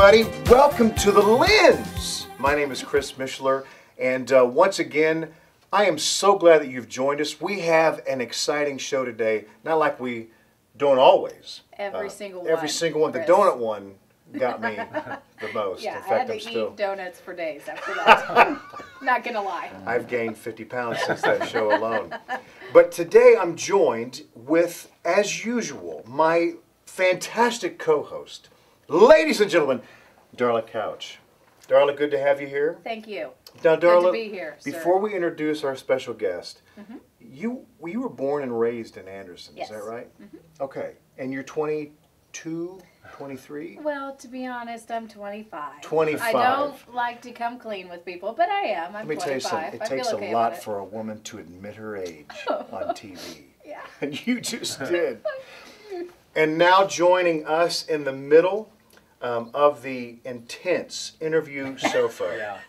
everybody. Welcome to The Lens. My name is Chris Mishler, and once again, I am so glad that you've joined us. We have an exciting show today, not like we don't always. Every single one. Every single one. Chris. The donut one got me the most. Yeah, In fact, I had to eat donuts for days after that. Not gonna lie. I've gained 50 pounds since that show alone. But today I'm joined with, as usual, my fantastic co-host, ladies and gentlemen, Darla Couch. Darla, good to have you here. Thank you. Now, Darla, good to be here, before sir. we introduce our special guest, you were born and raised in Anderson, Yes. is that right? Okay, and you're 22, 23? Well, to be honest, I'm 25. 25. I don't like to come clean with people, but I am. I'm 25. Let me tell you something, it I takes feel okay a lot about it. for a woman to admit her age on TV. Yeah. And you just did. And now joining us in the middle of the intense interview sofa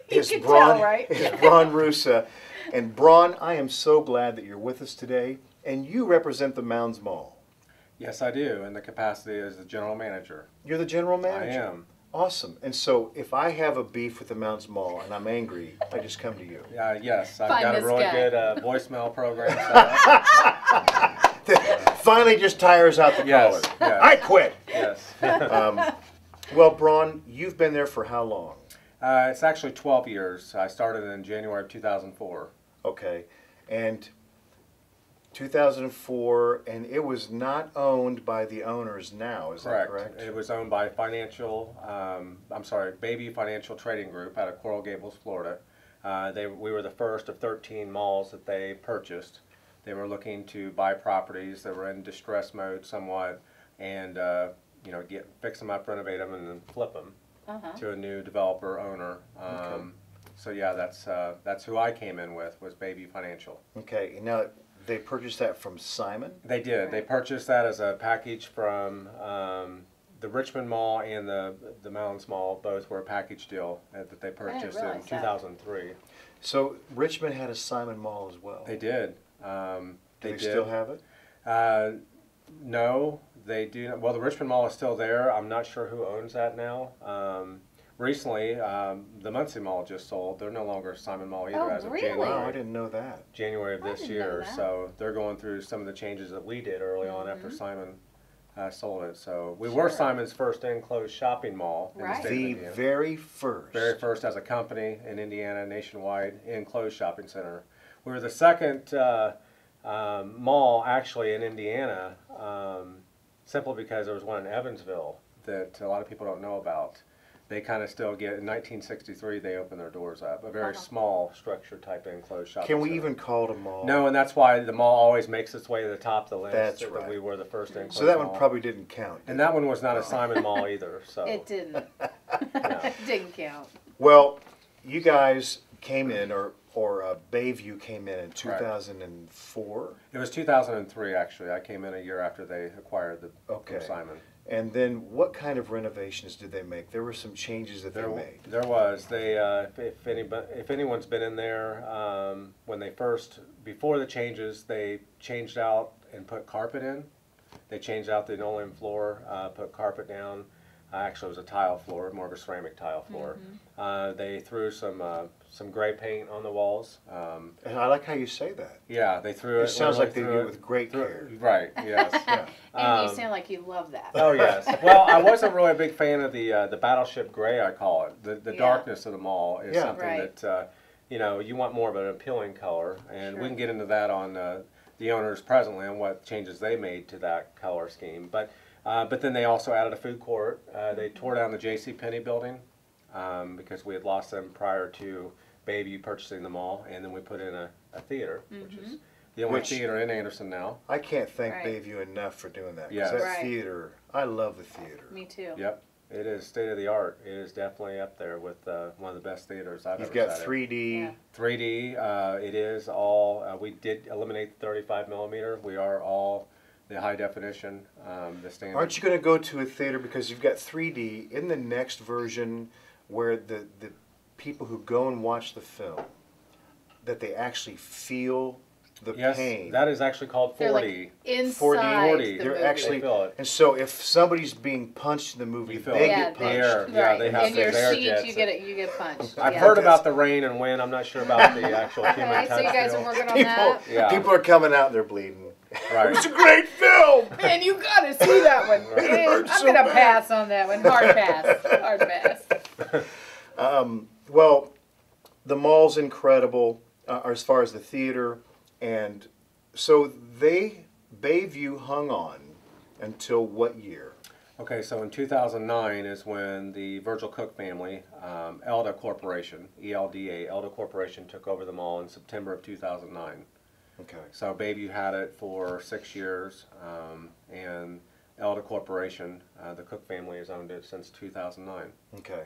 is can Braun, tell, right? is Braun Rusa. And Braun, I am so glad that you're with us today. And you represent the Mounds Mall. Yes, I do, in the capacity as the general manager. You're the general manager? I am. Awesome. And so if I have a beef with the Mounds Mall and I'm angry, I just come to you. Yes, I've Find got a this really guy. good voicemail program set up. Finally just tires out the Yes, collar. yes. I quit. Yes. Well, Braun, you've been there for how long? It's actually 12 years. I started in January of 2004. Okay. And 2004, and it was not owned by the owners now, is that correct? It was owned by Baby Financial Trading Group out of Coral Gables, Florida. We were the first of 13 malls that they purchased. They were looking to buy properties that were in distress mode somewhat, and fix them up, renovate them, and then flip them to a new developer owner. So yeah, that's who I came in with, was Baby Financial. Okay. Now, they purchased that from Simon? They did. Right. They purchased that as a package from the Richmond Mall and the Mounds Mall. Both were a package deal that they purchased in realize that. 2003. So Richmond had a Simon Mall as well? They did. Do they still have it? No, they do not. Well, the Richmond Mall is still there. I'm not sure who owns that now. Recently, the Muncie Mall just sold. They're no longer Simon Mall either as of really? January. Wow, I didn't know that. January of I this didn't year. know that. So they're going through some of the changes that we did early on after Simon sold it. So we were Simon's first enclosed shopping mall in the Right. state The of Indiana. very first. Very first as a company in Indiana, nationwide enclosed shopping center. We were the second mall actually in Indiana, simply because there was one in Evansville that a lot of people don't know about. They kind of still get, in 1963 they opened their doors up, a very small structure type enclosed shopping Can we center. even call it a mall? No, and that's why the mall always makes its way to the top of the list. That's that right. We were the first enclosed So that mall. one probably didn't count. And that one was not a Simon Mall either. So It didn't. no. Didn't count. Well, you guys came in, or Bayview came in 2004. It was 2003 actually. I came in a year after they acquired the Okay. from Simon. And then what kind of renovations did they make? There were some changes that they made. There was. They, if anyone's been in there, when they before the changes, they changed out and put carpet in. They changed out the linoleum floor, put carpet down. Actually, it was a tile floor, more of a ceramic tile floor. They threw some gray paint on the walls. And I like how you say that. Yeah, they threw it. It sounds like they threw do it with great threw care. it- Right. Yes. And you sound like you love that. Oh yes. Well, I wasn't really a big fan of the battleship gray, I call it. The darkness of the mall is something Right. that you want more of an appealing color, and we Sure. can get into that on the owners presently and what changes they made to that color scheme. But then they also added a food court. They tore down the J.C. Penney building because we had lost them prior to Bayview purchasing the mall, and then we put in a theater, which is the only theater in Anderson now. I can't thank Right. Bayview enough for doing that. 'Cause Yes. that Right. theater, I love the theater. Me too. Yep. It is state of the art. It is definitely up there with one of the best theaters I've You've ever got sat in. 3D. Yeah. 3D, it is all, we did eliminate the 35 millimeter. We are all the high definition, the standard. Aren't you going to go to a theater because you've got 3D in the next version where the people who go and watch the film, that they actually feel the Yes, pain. that is actually called They're 4D. like inside 40. the They're movie. actually, They feel it. and so if somebody's being punched in the movie, You feel they it. get they- punched. Air. Yeah, right. they have In your those air seat, jets you get it. You get punched. I've Yeah. heard about the rain and wind. I'm not sure about the actual human Okay, touch so you guys feel. are working on People, that. Yeah. people are coming out and they're bleeding. Right. It's a great film. Man, you gotta see that one. Man, I'm so gonna bad. pass on that one. Hard pass. Hard pass. Well, the mall's incredible as far as the theater, and so Bayview hung on until what year? Okay, so in 2009 is when the Virgil Cook family, Elda Corporation, ELDA, Elda Corporation took over the mall in September of 2009. Okay. So Bayview had it for 6 years, and Elda Corporation, the Cook family has owned it since 2009. Okay.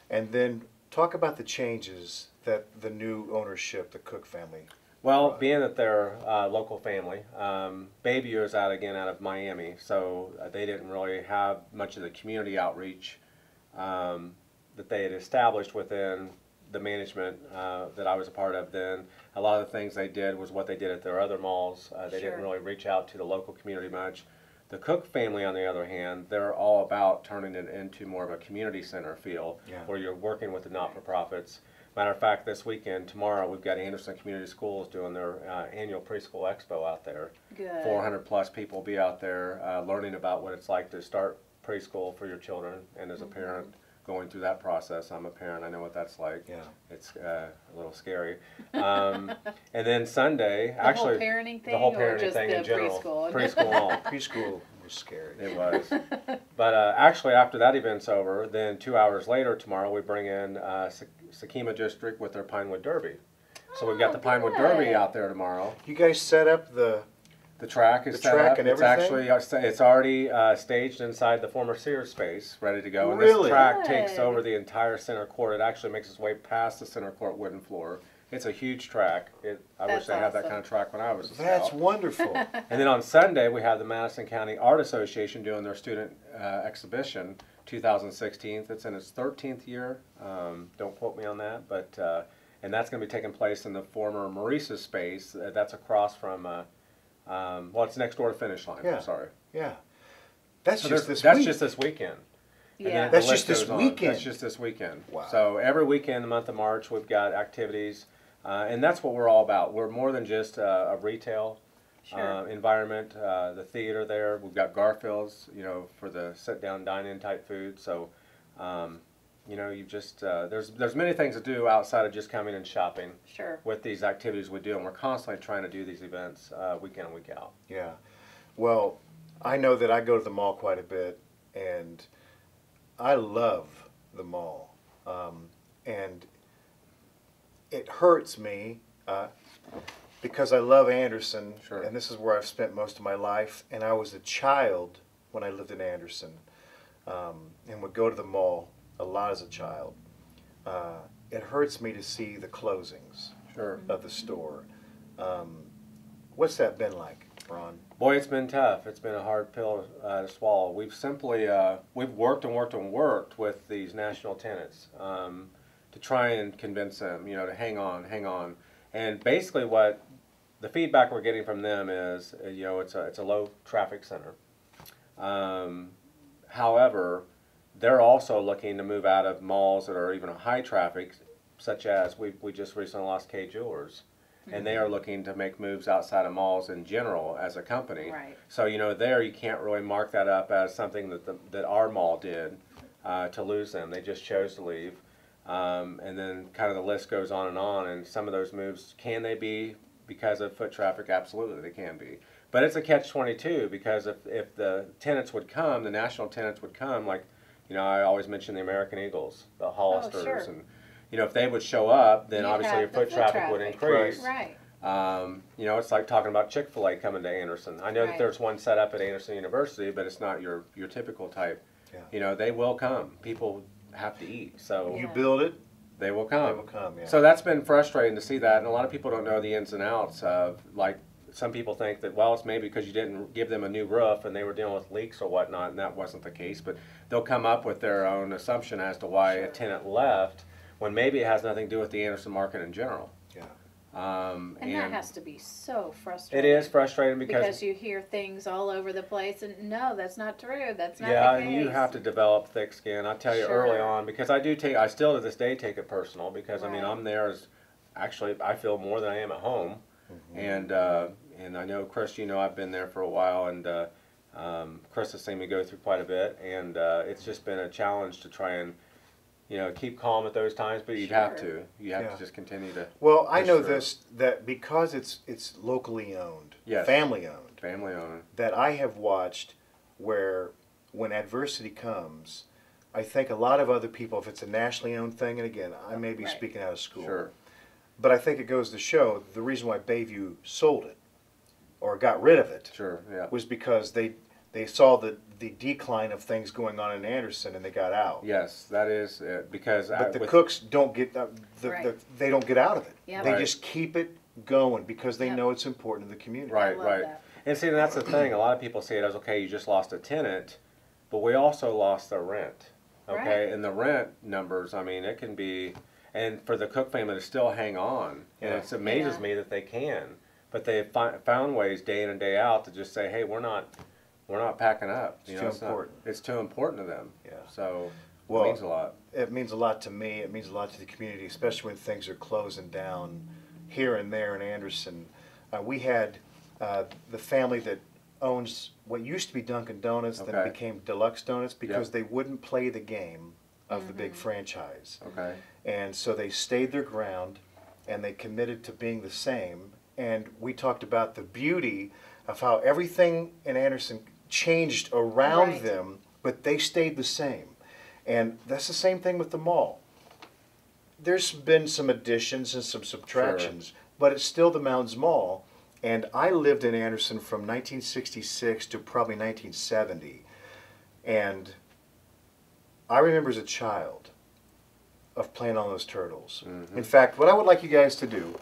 And then talk about the changes that the new ownership, the Cook family. Well, being that they're a local family, Bayview is out of Miami, so they didn't really have much of the community outreach that they had established within the management that I was a part of then. A lot of the things they did was what they did at their other malls. They Sure. didn't really reach out to the local community much. The Cook family, on the other hand, they're all about turning it into more of a community center feel, Yeah. where you're working with the not-for-profits. Matter of fact, this weekend, tomorrow, we've got Anderson Community Schools doing their annual preschool expo out there. Good. 400 plus people will be out there learning about what it's like to start preschool for your children. And as a parent going through that process, I'm a parent, I know what that's like. Yeah. It's a little scary. And then Sunday, The actually, whole parenting thing, the whole or parenting just thing the in general. preschool? Preschool and all. Preschool was scary. It was. But actually, after that event's over, then 2 hours later tomorrow, we bring in Sakima District with their Pinewood Derby. So we've got the Pinewood Derby good. out there tomorrow. You guys set up the track is The set track up. and It's everything? actually it's already staged inside the former Sears space, ready to go. And Really? this track takes Good. over the entire center court. It actually makes its way past the center court wooden floor. It's a huge track. I wish That's they had that awesome. kind of track when I was a That's scout. wonderful. And then on Sunday, we have the Madison County Art Association doing their student exhibition, 2016. It's in its 13th year. Don't quote me on that, but and that's going to be taking place in the former Maurice's space. That's across from, well, it's next door to Finish Line. Yeah. I'm sorry. Yeah. That's So just this that's week. just this weekend. And Yeah. then That's the just list this goes on. weekend. That's just this weekend. Wow. So every weekend in the month of March, we've got activities, and that's what we're all about. We're more than just a retail Sure. environment. The theater there, we've got Garfield's, for the sit-down, dine-in type food. So, you just there's many things to do outside of just coming and shopping Sure. with these activities we do, and we're constantly trying to do these events week in and week out. Yeah. Well, I know that I go to the mall quite a bit, and I love the mall. And it hurts me because I love Anderson, Sure. and this is where I've spent most of my life. And I was a child when I lived in Anderson, and would go to the mall a lot as a child. It hurts me to see the closings Sure. of the store. What's that been like, Ron? Boy, it's been tough. It's been a hard pill to swallow. We've simply we've worked and worked and worked with these national tenants to try and convince them, to hang on. And basically, what the feedback we're getting from them is, it's a low traffic center. However, they're also looking to move out of malls that are even a high traffic, such as we just recently lost K Jewelers. And they are looking to make moves outside of malls in general as a company. Right. So there you can't really mark that up as something that our mall did to lose them. They just chose to leave, and then kind of the list goes on. And some of those moves, can they be because of foot traffic? Absolutely, they can be. But it's a catch-22 because if the tenants would come, the national tenants would come, like I always mention the American Eagles, the Hollisters, sure. and if they would show up, then You'd obviously your have the foot traffic would increase. Right. It's like talking about Chick-fil-A coming to Anderson. I know that Right. there's one set up at Anderson University, but it's not your typical type. Yeah. They will come. People have to eat, so You build it, they will come. they will come, yeah. So that's been frustrating to see that, and a lot of people don't know the ins and outs of, like, some people think that, well, it's maybe because you didn't give them a new roof and they were dealing with leaks or whatnot, and that wasn't the case. But they'll come up with their own assumption as to why a tenant left, when maybe it has nothing to do with the Anderson market in general. Yeah. And that has to be so it frustrating. is frustrating Because you hear things all over the place, and no, that's not true. That's not yeah, the case. and you have to develop thick skin. I tell you early Sure. on, because I still to this day take it personal, because I mean Right. I'm there as actually I feel more than I am at home, and I know Chris, you know I've been there for a while, and Chris has seen me go through quite a bit, and it's just been a challenge to try and keep calm at those times, but you'd have Sure. to. You have Yeah. to just continue to. Well, I push know through. this, that because it's locally owned, Yes. family owned, Family owner. that I have watched where when adversity comes, I think a lot of other people, if it's a nationally owned thing, and again, I may be Right. speaking out of school, Sure. but I think it goes to show the reason why Bayview sold it or got rid of it Sure. Yeah. was because they saw the decline of things going on in Anderson and they got out. Yes, that is it, because But the cooks don't get Right. they don't get out of it. Yep. They Right. just keep it going because they Yep. know it's important to the community. Right, love right. that. And see, that's the thing. A lot of people see it as, okay, you just lost a tenant, but we also lost the rent. Okay, Right. and the rent numbers, I mean, it can be, and for the Cook family to still hang on, and Yeah. it amazes Yeah. me that they can, but they've found ways day in and day out to just say, hey, we're not packing up. It's too not- important. it's too important to them. Yeah. So Well, it means a lot. It means a lot to me. It means a lot to the community, especially when things are closing down here and there in Anderson. We had the family that owns what used to be Dunkin' Donuts, then Okay. it became Deluxe Donuts because Yep. they wouldn't play the game of the big franchise. Okay. And so they stayed their ground and they committed to being the same. And we talked about the beauty of how everything in Anderson changed around Right. them, but they stayed the same. And that's the same thing with the mall. There's been some additions and some subtractions, but it's still the Mounds Mall. And I lived in Anderson from 1966 to probably 1970. And I remember as a child of playing on those turtles. In fact, what I would like you guys to do,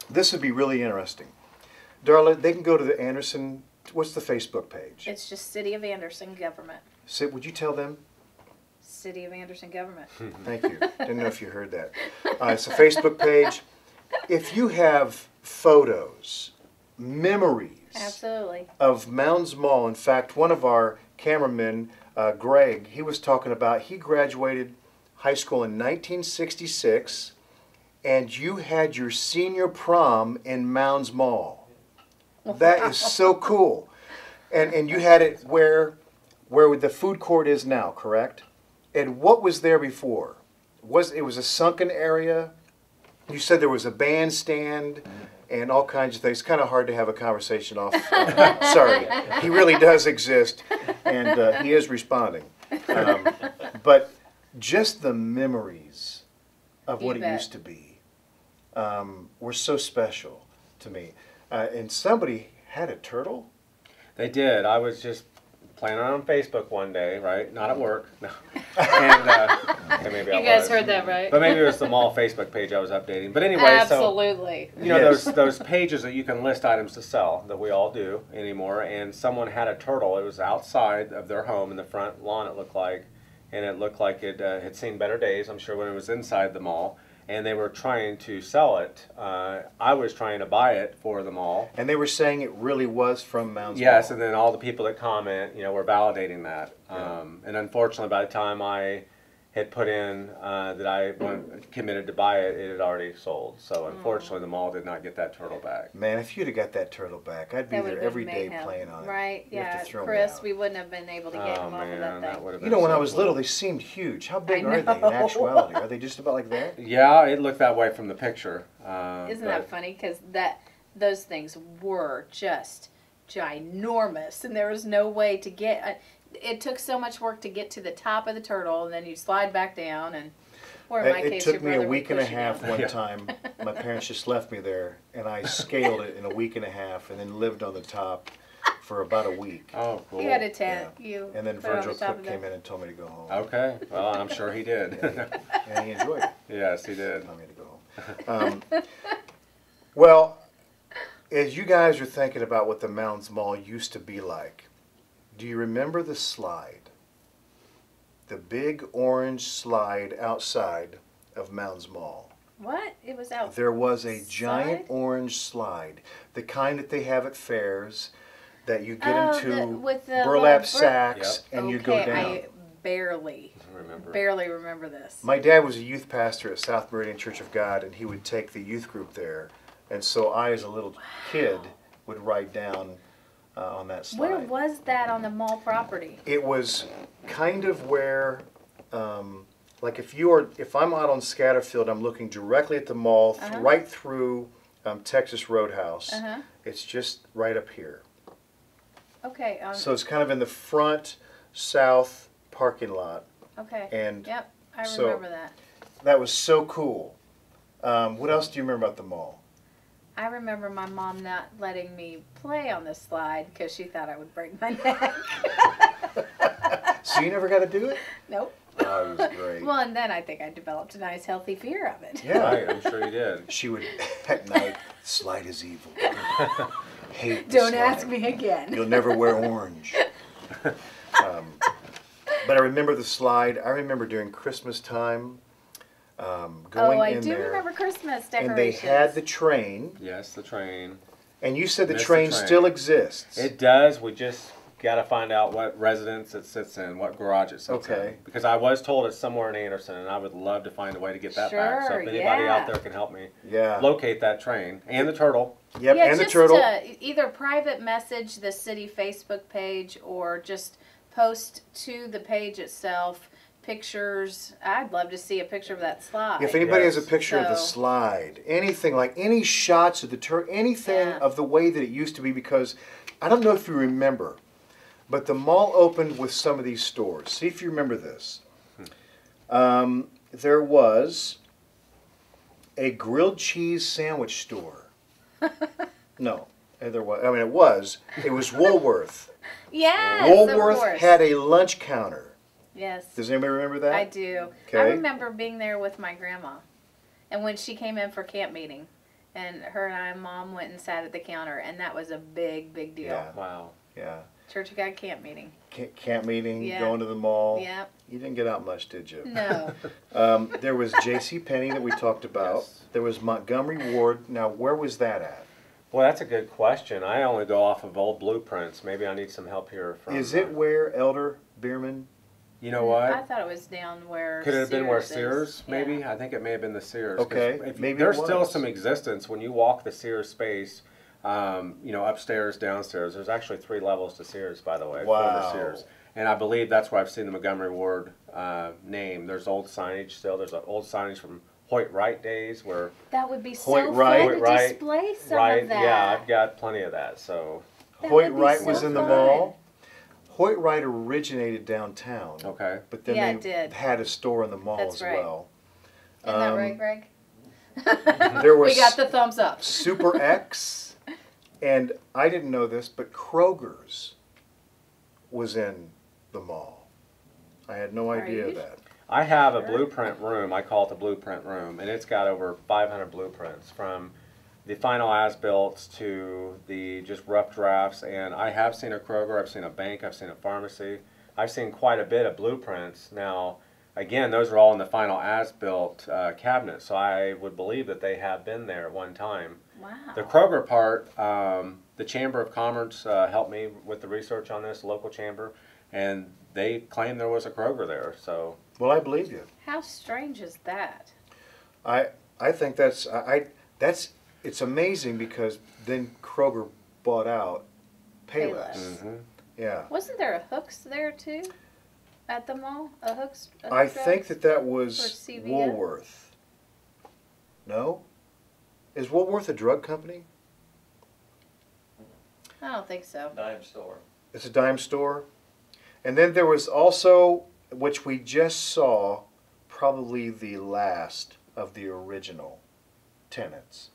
this would be really interesting. Darla, they can go to the Anderson, what's the Facebook page? It's just City of Anderson government. Sid, would you tell them? City of Anderson government. Thank you. Didn't know if you heard that. It's a Facebook page. If you have photos, memories Absolutely. of Mounds Mall, in fact, one of our cameramen, Greg, he was talking about he graduated high school in 1966, and you had your senior prom in Mounds Mall. That is so cool. And you had it where the food court is now, correct? And what was there before? It was a sunken area? You said there was a bandstand and all kinds of things. It's kind of hard to have a conversation off. Sorry, he really does exist, and he is responding. But just the memories of what You it bet. used to be were so special to me. And somebody had a turtle? They did. I was just playing around on Facebook one day, right? Not at work. No. And okay, maybe I You guys was. heard that, right? But maybe it was the mall Facebook page I was updating. But anyway, Absolutely. so you know Yes. those pages that you can list items to sell that we all do anymore. And someone had a turtle. It was outside of their home in the front lawn. It looked like, and it looked like it had seen better days. I'm sure when it was inside the mall. And they were trying to sell it. I was trying to buy it for the mall. And they were saying it really was from Mounds Yes, Mall. and then all the people that comment, were validating that. Yeah. And unfortunately, by the time I had put in that I committed to buy it, it had already sold. So unfortunately, the mall did not get that turtle back. Man, if you'd have got that turtle back, I'd be That there would've every been day mayhem. playing on it. Right, You have to yeah. throw me Chris, out. we wouldn't have been able to get Oh him off of man, that that thing. would have You been. know, when so I was cool. little, they seemed huge. How big I are they in know. actuality? Are they just about like that? Yeah, it looked that way from the picture. Isn't but- that funny? Because those things were just ginormous, and there was no way to get. It took so much work to get to the top of the turtle, and then you slide back down. And, or in my It case, took your me a brother would week and a push you half down. one Yeah. time. My parents just left me there, and I scaled it in a week and a half, and then lived on the top for about a week. Oh, cool. You had a tent. You And then put it on Virgil the top Cook of the- came in and told me to go home. Okay, well, I'm sure he did. And he enjoyed it. Yes, he did. Told me to go home. Well, as you guys are thinking about what the Mounds Mall used to be like, do you remember the slide? The big orange slide outside of Mounds Mall. What? It was out. There was a giant Slide? orange slide, the kind that they have at fairs, that you get into with the burlap little sacks and you go Okay, down. I barely remember this. My dad was a youth pastor at South Meridian Church of God, and he would take the youth group there. And so I, as a little kid, would ride down on that slide. Where was that on the mall property? It was kind of where, like if I'm out on Scatterfield, I'm looking directly at the mall, right through Texas Roadhouse. It's just right up here. Okay. So it's kind of in the front south parking lot. Okay. And yep, I so remember that. That was so cool. What else do you remember about the mall? I remember my mom not letting me play on the slide because she thought I would break my neck. So you never got to do it? Nope. Oh, it was great. Well, and then I think I developed a nice, healthy fear of it. Yeah, Right, I'm sure you did. She would, at night, slide is evil. Hate the Don't slide. ask me again. You'll never wear orange. But I remember the slide. I remember during Christmas time going I in do there. remember Christmas decorations. And they had the train. Yes, the train. And you said the Missed the train train. still exists. It does. We just got to find out what residence it sits in, what garage it sits in. Because I was told it's somewhere in Anderson, and I would love to find a way to get that back. So if anybody out there can help me locate that train and the turtle. Yep, yeah, and just the turtle. Either private message the city Facebook page or just post to the page itself pictures. I'd love to see a picture of that slide. If anybody has a picture of the slide, anything like any shots of the turtle, anything of the way that it used to be, because I don't know if you remember, but the mall opened with some of these stores. See if you remember this. There was a grilled cheese sandwich store. No, there was. I mean, it was Woolworth. Yes, Woolworth of course. had a lunch counter. Yes. Does anybody remember that? I do. Okay. I remember being there with my grandma, and when she came in for camp meeting, and her and I, Mom, went and sat at the counter, and that was a big, big deal. Yeah. Wow. Yeah. Church of God camp meeting. Camp meeting, going to the mall. Yep. You didn't get out much, did you? No. There was J.C. Penney that we talked about. Yes. There was Montgomery Ward. Now, where was that at? Well, that's a good question. I only go off of old blueprints. Maybe I need some help here from. Is it where Elder Bierman? You know what? I thought it was down where Could it have been where Sears Sears, is. maybe? Yeah. I think it may have been the Sears. 'Cause Okay, maybe there's it still was. some existence when you walk the Sears space. Upstairs, downstairs. There's actually 3 levels to Sears, by the way. Wow. Former Sears, and I believe that's where I've seen the Montgomery Ward name. There's old signage still. There's old signage from Hoyt Wright days where. That would be Hoyt so Wright. fun to Hoyt Wright, display some right? of that. Yeah, I've got plenty of that. So. That Hoyt would be Wright so was in the fun. mall. Hoyt Wright originated downtown. Okay. But then Yeah, it they did. had a store in the mall That's as right. well. Isn't that right, Greg? There was We got the thumbs up. Super X, and I didn't know this, but Kroger's was in the mall. I had no idea you of that. I have a blueprint room. I call it the blueprint room, and it's got over 500 blueprints from the final as-built to the just rough drafts. And I have seen a Kroger, I've seen a bank, I've seen a pharmacy. I've seen quite a bit of blueprints. Now, again, those are all in the final as-built cabinet, so I would believe that they have been there at one time. Wow. The Kroger part, the Chamber of Commerce helped me with the research on this, local chamber, and they claimed there was a Kroger there. So. Well, I believe you. How strange is that? I think that's it's amazing because then Kroger bought out Payless. Mm-hmm. Yeah. Wasn't there a Hooks there too? At the mall? A Hooks? I think that was Or CVS? Woolworth. No? Is Woolworth a drug company? I don't think so. Dime store. It's a dime store. And then there was also, which we just saw, probably the last of the original tenants.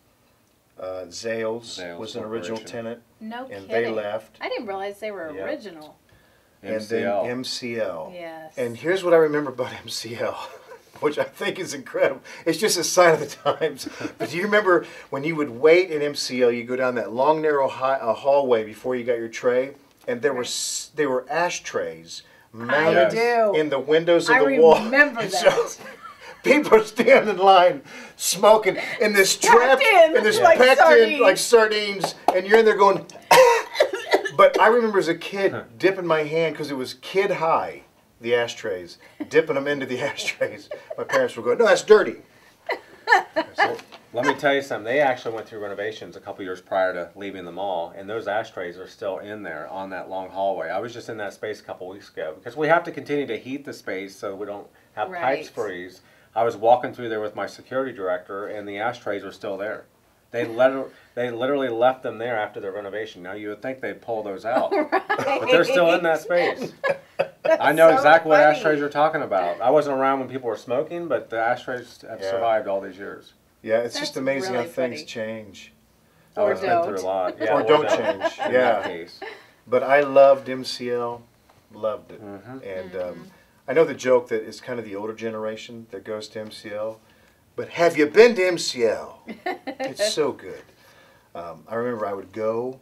Zales was an original Corporation. tenant, No and kidding. they left. I didn't realize they were Yep. original. And then MCL. Yes. And here's what I remember about MCL, which I think is incredible. It's just a sign of the times. But do you remember when you would wait in MCL, you go down that long, narrow hallway before you got your tray, and there were ashtrays mounted do. in the windows of the wall. I remember And that. so People are standing in line, smoking in this trap, in, in this like packed sardines. in like sardines, and you're in there going. But I remember as a kid dipping my hand because it was kid high, the ashtrays, dipping them into the ashtrays. My parents would go, "No, that's dirty." So, let me tell you something. They actually went through renovations a couple years prior to leaving the mall, and those ashtrays are still in there on that long hallway. I was just in that space a couple weeks ago because we have to continue to heat the space so we don't have pipes freeze. I was walking through there with my security director, and the ashtrays were still there. They literally left them there after the renovation. Now you would think they'd pull those out, but they're still in that space. I know so exactly what funny. ashtrays you're talking about. I wasn't around when people were smoking, but the ashtrays have survived all these years. Yeah, it's That's just amazing really how things funny. change. Or It's been through a don't. lot. Yeah, Or don't change. In Yeah. that case. But I loved MCL, loved it. And I know the joke that it's kind of the older generation that goes to MCL, but have you been to MCL? It's so good. I remember I would go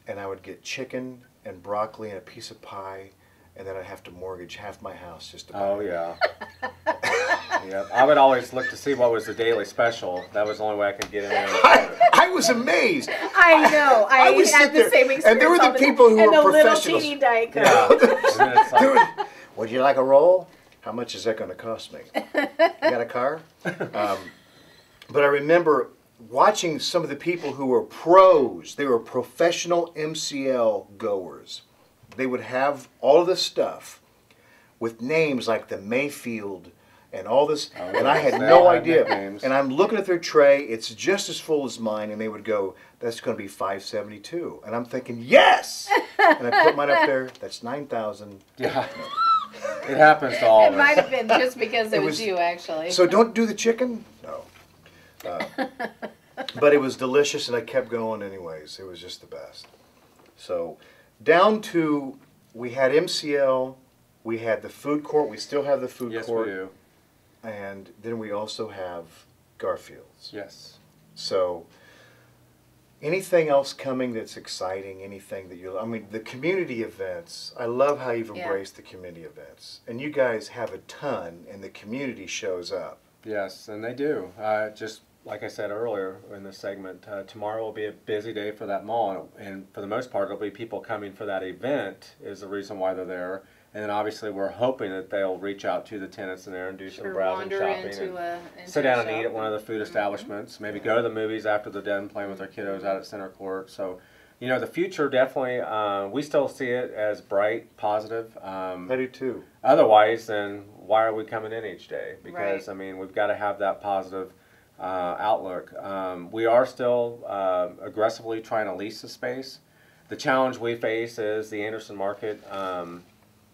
and I would get chicken and broccoli and a piece of pie, and then I'd have to mortgage half my house just to buy Oh it. yeah. Yeah. I would always look to see what was the daily special. That was the only way I could get in there. I was amazed. I know. I would sit had the there, same experience. and there were the all time. people who and were the little professionals. teeny Diet Coke. Yeah. And then it's like, Dude, would you like a roll? How much is that going to cost me? You got a car? But I remember watching some of the people who were pros. They were professional MCL goers. They would have all of this stuff with names like the Mayfield and all this, and I had they no all had idea. nicknames. And I'm looking at their tray, it's just as full as mine, and they would go, "That's going to be $572," and I'm thinking, "Yes!" And I put mine up there. That's 9,000. yeah. It happens to all It of might us. have been just because it was was- you, actually. So don't do the chicken? No. But it was delicious, and I kept going anyways. It was just the best. So down to, we had MCL, we had the food court, we still have the food Yes, court, we do. and then we also have Garfield's. Yes. So anything else coming that's exciting, anything that you, I mean, the community events, I love how you've Yeah. embraced the community events. And you guys have a ton, and the community shows up. Yes, and they do. Just like I said earlier in this segment, tomorrow will be a busy day for that mall, and for the most part, it'll be people coming for that event is the reason why they're there. And then obviously, we're hoping that they'll reach out to the tenants in there and do some browsing, wander shopping, into and into sit a down and shop. eat at one of the food establishments. Maybe go to the movies after they're done playing with their kiddos out at Center Court. So, you know, the future definitely, we still see it as bright, positive. I do too. Otherwise, then why are we coming in each day? Because, Right. I mean, we've got to have that positive outlook. We are still aggressively trying to lease the space. The challenge we face is the Anderson Market.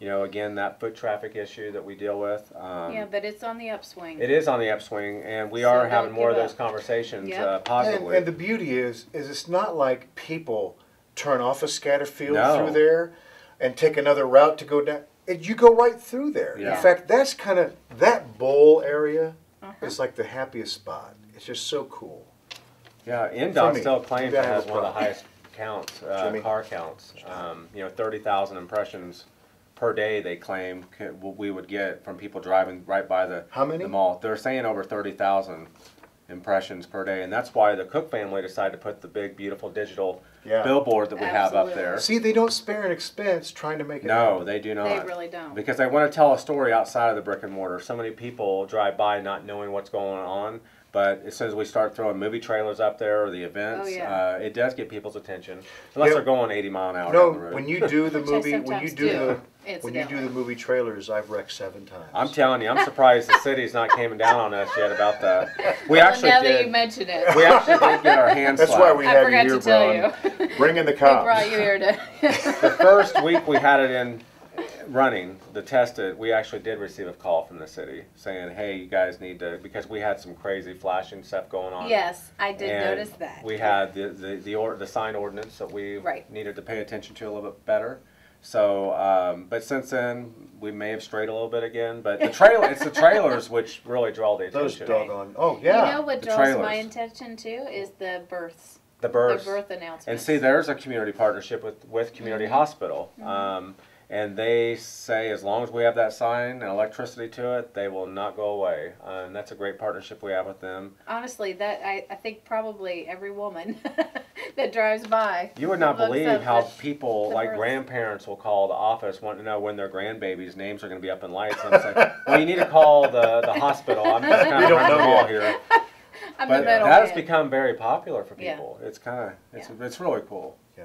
You know, again, that foot traffic issue that we deal with. Yeah, but it's on the upswing. It is on the upswing, and we So are don't having more of give those up. conversations Yep. positively. And the beauty is it's not like people turn off a scatter field No. through there and take another route to go down. You go right through there. Yeah. In fact, that's kind of, that bowl area Uh-huh. is like the happiest spot. It's just so cool. Yeah, For NDOT me, still claims maybe it I have has a one of the problem. highest counts, Jimmy? car counts. You know, 30,000 impressions per day they claim we would get from people driving right by the, How many? the mall. They're saying over 30,000 impressions per day, and that's why the Cook family decided to put the big, beautiful digital Yeah. billboard that we have up Absolutely. there. See, they don't spare an expense trying to make it No, happen. they do not. They really don't. Because they want to tell a story outside of the brick and mortar. So many people drive by not knowing what's going on, but as soon as we start throwing movie trailers up there or the events, Oh, yeah. it does get people's attention. Unless Yeah. they're going 80 mile an hour No, down the road. when you do the Which I movie, when you sometimes do do, the incidentally. movie trailers, I've wrecked 7 times. I'm telling you, I'm surprised the city's not came down on us yet about that. We Well, actually now that you did. mention it, We actually did get our hands That's slapped. why we I have forgot you to here, tell Brian. you. Bring in the We cops. brought you here to. The first week we had it in running, the tested, we actually did receive a call from the city saying, hey, you guys need to, because we had some crazy flashing stuff going on. Yes, I did And notice that. we had the sign ordinance that we Right. needed to pay attention to a little bit better. So, but since then, we may have strayed a little bit again. But it's the trailers which really draw the Those attention. doggone. Oh, yeah. You know what The draws my trailers. attention too is the births. The births. The birth announcements. And see, there's a community partnership with Community Mm-hmm. Hospital. And they say as long as we have that sign and electricity to it, they will not go away. And that's a great partnership we have with them. Honestly, that I think probably every woman that drives by. You would not looks believe up how the- people, the like births. grandparents, will call the office wanting to know when their grandbabies' names are going to be up in lights. And say, well, you need to call the hospital. I'm just kind We of don't running know the ball yet. here. I'm But the that middleman. has become very popular for Yeah. people. It's kind of, Yeah. it's really cool. Yeah.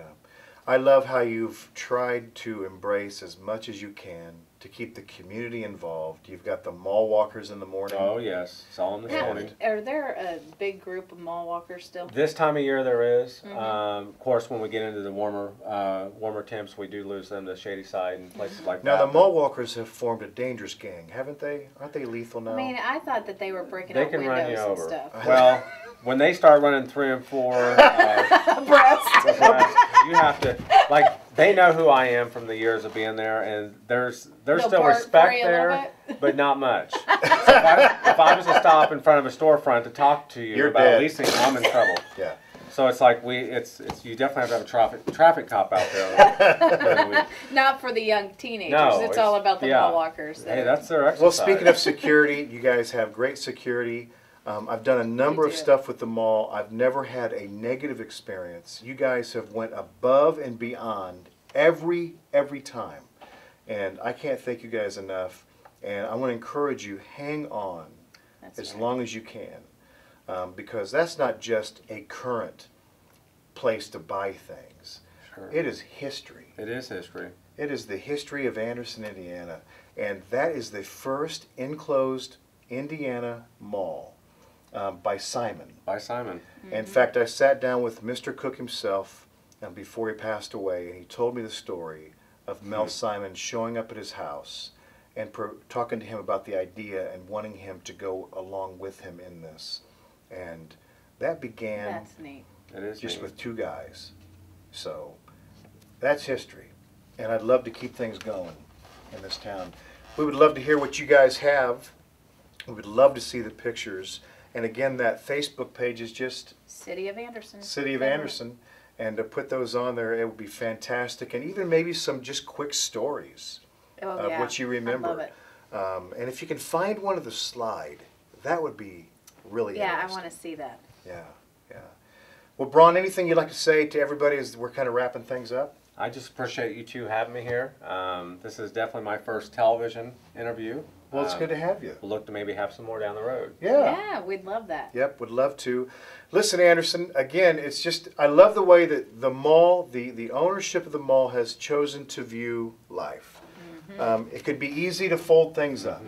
I love how you've tried to embrace as much as you can to keep the community involved. You've got the mall walkers in the morning. Oh, yes. It's all in the Now, morning. are there a big group of mall walkers still? This time of year there is. Mhm. Of course, when we get into the warmer temps, we do lose them to Shady Side and places like Now that. the mall walkers have formed a dangerous gang, haven't they? Aren't they lethal now? I mean, I thought that they were breaking They out can windows run you and over. stuff. Well, when they start running 3 and 4, Breast. you have to, like, they know who I am from the years of being there, and there's They'll still bark for respect you a little there, bit. but not much. So if I was to stop in front of a storefront to talk to you You're about dead. leasing, I'm in trouble. Yeah. So it's like it's you definitely have to have a traffic cop out there during the week. Not for the young teenagers. No, it's all about the yeah. mall walkers. Hey, that's their exercise. Well, speaking of security, you guys have great security. I've done a number We of do. stuff with the mall. I've never had a negative experience. You guys have went above and beyond every time. And I can't thank you guys enough. And I want to encourage you, hang on That's as right. long as you can. Because that's not just a current place to buy things. Sure. It is history. It is history. It is the history of Anderson, Indiana. And that is the first enclosed Indiana mall by Simon. By Simon. In fact, I sat down with Mr. Cook himself before he passed away, and he told me the story of Mel Simon showing up at his house and talking to him about the idea and wanting him to go along with him in this. And that began That's neat. It is just neat. with 2 guys. So that's history. And I'd love to keep things going in this town. We would love to hear what you guys have. We would love to see the pictures. And again, that Facebook page is just City of Anderson. City of Family. Anderson. And to put those on there, it would be fantastic. And even maybe some just quick stories Oh, of yeah. what you remember. I love it. And if you can find one of the slide, that would be really Yeah, I interesting. want to see that. Yeah, yeah. Well, Braun, anything you'd like to say to everybody as we're kind of wrapping things up? I just appreciate you two having me here. This is definitely my first television interview. Well, it's good to have you. We'll look to maybe have some more down the road. Yeah. Yeah, we'd love that. Yep, would love to. Listen, Anderson, again, it's just, I love the way that the mall, the ownership of the mall has chosen to view life. It could be easy to fold things up,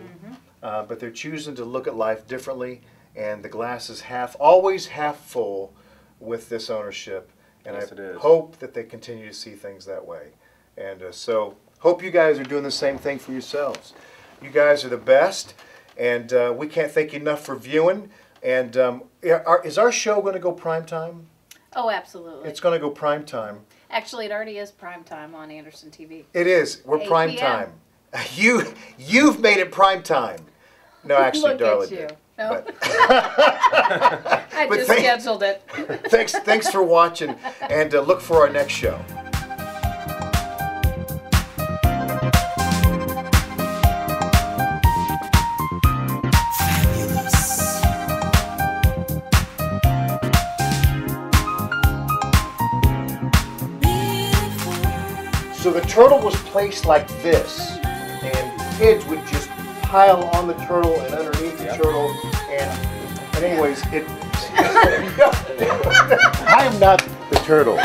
but they're choosing to look at life differently, and the glass is always half full with this ownership. And Yes, I it is. hope that they continue to see things that way. And so, hope you guys are doing the same thing for yourselves. You guys are the best, and we can't thank you enough for viewing. And is our show going to go prime time? Oh, absolutely. It's going to go prime time. Actually, it already is prime time on Anderson TV. It is. We're 8 prime p.m. time. You've made it prime time. No, actually, Look Darla at you. did. No. But I but just thank- scheduled it. thanks for watching, and look for our next show. So the turtle was placed like this, and kids would just pile on the turtle and underneath the turtle, and anyways, I am not the turtle,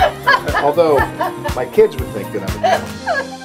although my kids would think that I'm a turtle.